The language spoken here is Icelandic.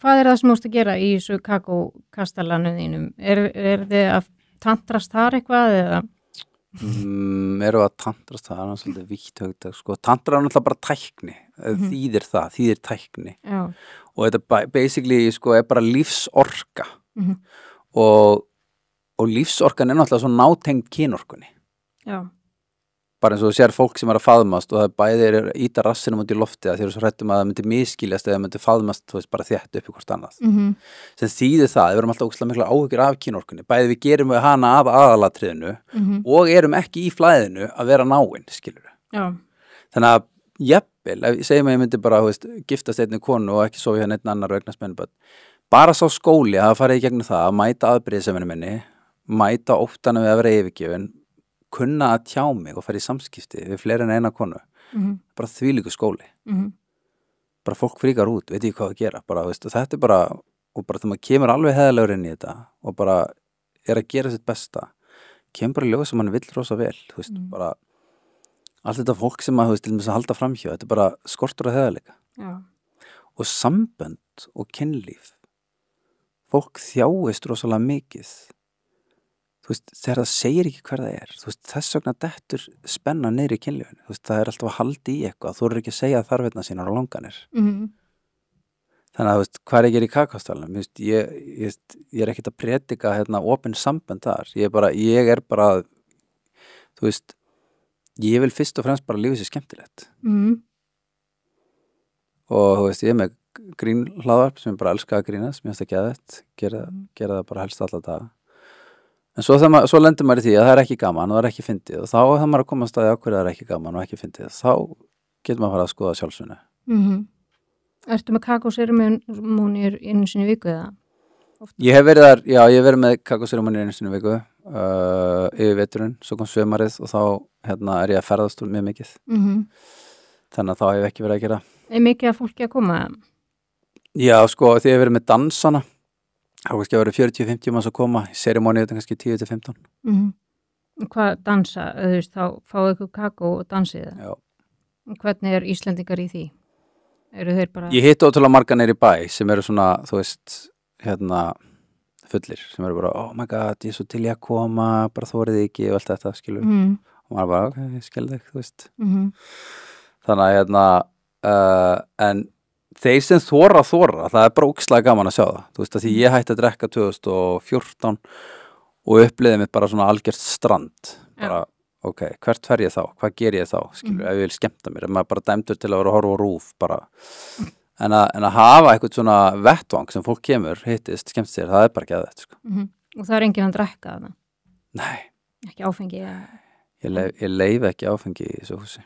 hvað það sem þú ert að gera í þessu kakókastalanum þínum? Er þið að tantrast þar eitthvað eða? Eru að tantrast það, er svolítið vítt hugtak, sko. Tantra er náttúrulega bara tækni, þýðir tækni. Já. Og þetta basically, sko, er bara lífsorka. Og lífsorkan er náttúrulega svo nátengd kynorkunni. Já. Bara eins og þú sér fólk sem er að faðmast og það bæði er íta rassinum út í loftið að þeir eru svo hrættum að það myndi miskiljast eða myndi faðmast, þú veist, bara þétt upp í hvort annað. Sem þýðir það, við erum alltaf ógeðslega mikla áhyggjur af kynorkunni. Bæði við gerum við hana af aðalatriðinu og erum ekki í flæðinu að vera náin, skilur. Já. Þannig að jafnvel, ef ég segi mig ég myndi bara, þú veist, giftast einni konu og ekki sofa hjá einn annar og eignast menn, bara sá skóli að fara í gegnum það að mæta afbrýðiseminu minni, mæta óttana við að vera yfirgefin, kunna að tjá mig og fara í samskipti við fleiri en eina konu, bara þvílíku skóli. Bara fólk fríkar út, veit ég hvað að gera, bara, veist, og þetta er bara, og bara þegar maður kemur alveg heiðarlegur inn í þetta og bara er að gera sitt besta, kemur bara ljóð sem hann vill rosa vel, þú veist, bara allt þetta fólk sem að, þú veist, til þess að halda framhjá, þetta er bara skortur að heiðarleika. Já. Og sambönd og kynlíf, fólk þjáist rosalega mikið. Þú veist, þegar það segir ekki hver það er, þú veist, þess vegna dettur spenna niður í kynlífinu, þú veist, það er alltaf að halda í eitthvað, þú eru ekki að segja þarfirnar sínar og langanir. Þannig að, þú veist, hvað er að gera í kakóstalunum, þú veist, ég er ekkert að predika hérna opin sambönd þar, ég er bara, þú veist, ég vil fyrst og fremst bara lífið sér skemmtilegt. Og, þú veist, ég er með grínhlaðvarp sem ég bara elska að grínast, mér finnst það geðveikt, gera það bara helst alla daga. En svo lendir maður í því að það er ekki gaman og það er ekki fyndið og þá er maður að koma að staði á hverju það er ekki gaman og ekki fyndið. Þá getur maður að fara að skoða sjálfsvinnu. Ertu með kakóseremóníur einu sinni í viku eða? Ég hef verið þar, já, ég hef verið með kakóseremóníur einu sinni í viku yfir veturinn, svo kom sumarið og þá er ég að ferðast úr mjög mikið. Þannig að þá hef ég ekki verið að gera. Er mikið að fólki að koma? Já, sko, því ég hef verið með dansana. Það kannski að vera 40-50 manns að koma í seremóníu, þetta kannski 10-15. Hvað dansa? Þú veist, þá fáið ykkur kakó og dansið það? Já. Hvernig er Íslendingar í því? Eru þeir bara... Ég hitti ótrúlega marga niður í bæ sem eru svona, þú veist, fullir, sem eru bara, oh my god, ég er svo til ég að koma, bara þórið ekki og allt þetta, skilur. Og maður bara, ok, ég skil þig, þú veist. Þannig að, en þeir sem þora, það er bara ógeðslega gaman að sjá það. Þú veist að því ég hætti að drekka 2014 og upplifði mig bara svona algjört strand. Bara, ok, hvert fer ég þá? Hvað ger ég þá? Skilur, ef ég vil skemmta mér. Ef maður bara dæmdur til að vera að horfa á RÚV bara. En að hafa eitthvað svona vettvang sem fólk kemur, hittist, skemmst sér, það er bara geðveikt, sko. Og það er enginn að drekka það? Nei. Ekki áfengi? Ég leyfi ekki áfengi í þessu húsi.